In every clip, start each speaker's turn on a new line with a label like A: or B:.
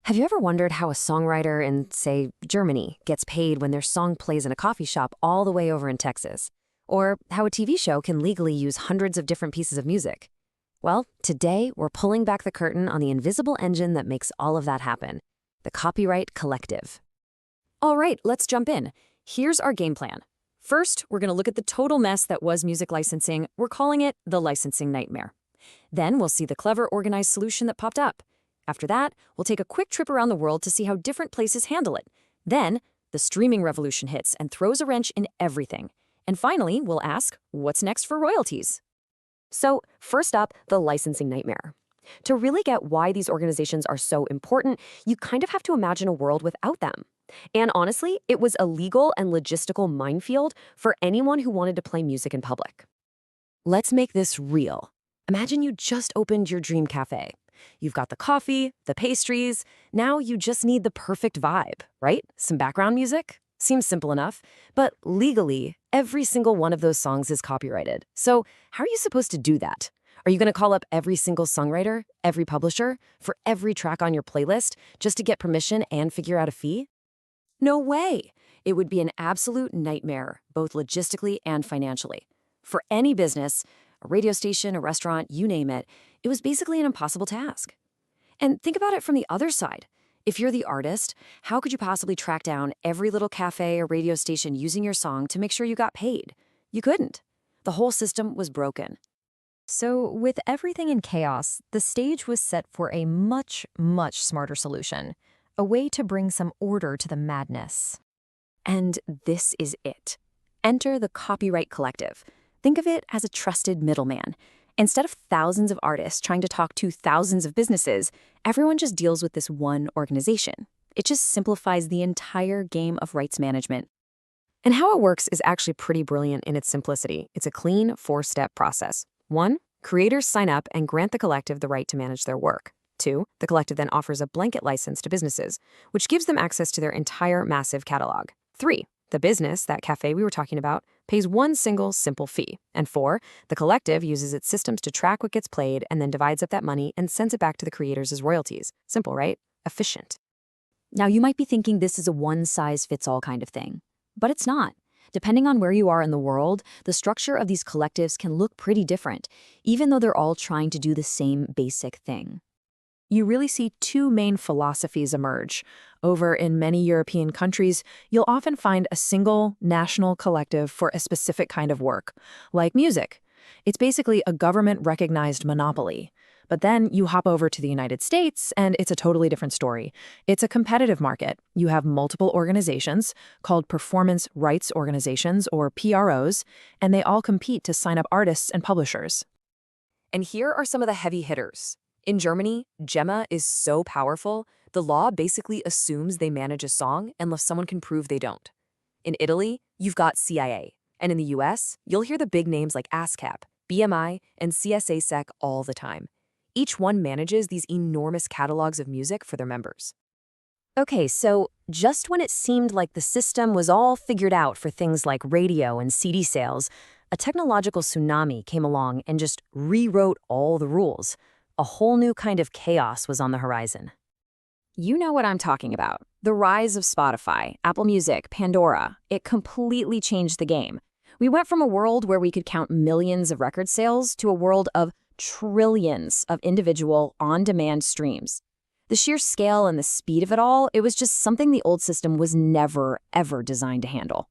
A: Have you ever wondered how a songwriter in, say, Germany gets paid when their song plays in a coffee shop all the way over in Texas? Or how a TV show can legally use hundreds of different pieces of music? Well, today we're pulling back the curtain on the invisible engine that makes all of that happen, the Copyright Collective. All right, let's jump in. Here's our game plan. First, we're going to look at the total mess that was music licensing. We're calling it the licensing nightmare. Then we'll see the clever, organized solution that popped up. After that, we'll take a quick trip around the world to see how different places handle it. Then, the streaming revolution hits and throws a wrench in everything. And finally, we'll ask, what's next for royalties? So, first up, the licensing nightmare. To really get why these organizations are so important, you kind of have to imagine a world without them. And honestly, it was a legal and logistical minefield for anyone who wanted to play music in public. Let's make this real. Imagine you just opened your dream cafe. You've got the coffee, the pastries. Now you just need the perfect vibe, right? Some background music? Seems simple enough. But legally, every single one of those songs is copyrighted. So how are you supposed to do that? Are you going to call up every single songwriter, every publisher, for every track on your playlist just to get permission and figure out a fee? No way! It would be an absolute nightmare, both logistically and financially. For any business, a radio station, a restaurant, you name it, it was basically an impossible task. And think about it from the other side. If you're the artist, how could you possibly track down every little cafe or radio station using your song to make sure you got paid? You couldn't. The whole system was broken.
B: So, with everything in chaos, the stage was set for a much, much smarter solution. A way to bring some order to the madness.
A: And this is it. Enter the Copyright Collective. Think of it as a trusted middleman. Instead of thousands of artists trying to talk to thousands of businesses, everyone just deals with this one organization. It just simplifies the entire game of rights management. And how it works is actually pretty brilliant in its simplicity. It's a clean, four-step process. 1, creators sign up and grant the collective the right to manage their work. 2, the collective then offers a blanket license to businesses, which gives them access to their entire massive catalog. 3, the business, that cafe we were talking about, pays one single simple fee. And 4, the collective uses its systems to track what gets played and then divides up that money and sends it back to the creators as royalties. Simple, right? Efficient. Now, you might be thinking this is a one-size-fits-all kind of thing, but it's not. Depending on where you are in the world, the structure of these collectives can look pretty different, even though they're all trying to do the same basic thing.
C: You really see two main philosophies emerge. Over in many European countries, you'll often find a single national collective for a specific kind of work, like music. It's basically a government-recognized monopoly. But then you hop over to the United States, and it's a totally different story. It's a competitive market. You have multiple organizations called performance rights organizations, or PROs, and they all compete to sign up artists and publishers.
A: And here are some of the heavy hitters. In Germany, GEMA is so powerful, the law basically assumes they manage a song unless someone can prove they don't. In Italy, you've got CIA. And in the US, you'll hear the big names like ASCAP, BMI, and CSASEC all the time. Each one manages these enormous catalogs of music for their members. Okay, so just when it seemed like the system was all figured out for things like radio and CD sales, a technological tsunami came along and just rewrote all the rules. A whole new kind of chaos was on the horizon. You know what I'm talking about. The rise of Spotify, Apple Music, Pandora. It completely changed the game. We went from a world where we could count millions of record sales to a world of trillions of individual on-demand streams. The sheer scale and the speed of it all, it was just something the old system was never, ever designed to handle.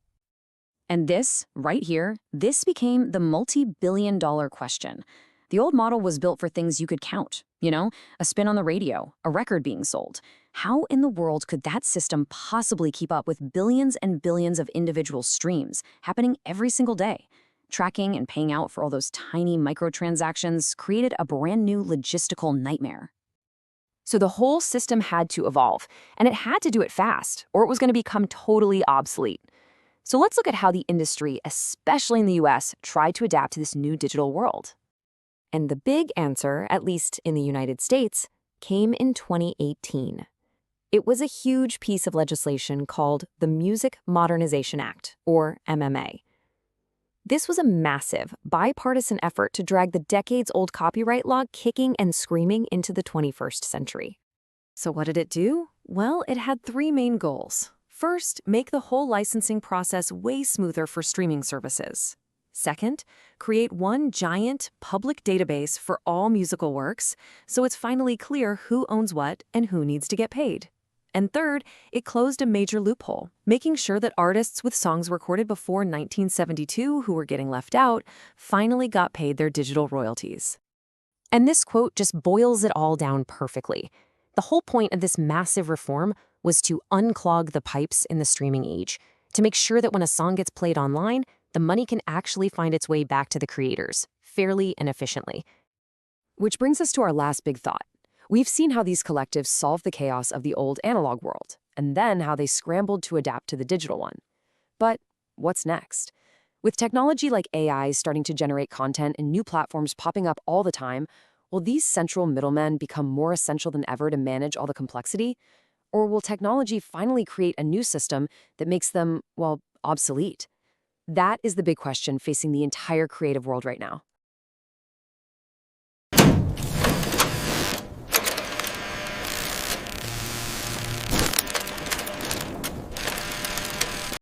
A: And this, right here, this became the multi-billion-dollar question. The old model was built for things you could count, a spin on the radio, a record being sold. How in the world could that system possibly keep up with billions and billions of individual streams happening every single day? Tracking and paying out for all those tiny microtransactions created a brand new logistical nightmare. So the whole system had to evolve, and it had to do it fast, or it was going to become totally obsolete. So let's look at how the industry, especially in the US, tried to adapt to this new digital world. And the big answer, at least in the United States, came in 2018. It was a huge piece of legislation called the Music Modernization Act, or MMA. This was a massive, bipartisan effort to drag the decades-old copyright law kicking and screaming into the 21st century. So what did it do? Well, it had three main goals. First, make the whole licensing process way smoother for streaming services. Second, create one giant public database for all musical works, so it's finally clear who owns what and who needs to get paid. And third, it closed a major loophole, making sure that artists with songs recorded before 1972 who were getting left out finally got paid their digital royalties. And this quote just boils it all down perfectly. The whole point of this massive reform was to unclog the pipes in the streaming age, to make sure that when a song gets played online, the money can actually find its way back to the creators, fairly and efficiently. Which brings us to our last big thought. We've seen how these collectives solved the chaos of the old analog world, and then how they scrambled to adapt to the digital one. But what's next? With technology like AI starting to generate content and new platforms popping up all the time, will these central middlemen become more essential than ever to manage all the complexity? Or will technology finally create a new system that makes them, well, obsolete? That is the big question facing the entire creative world right now.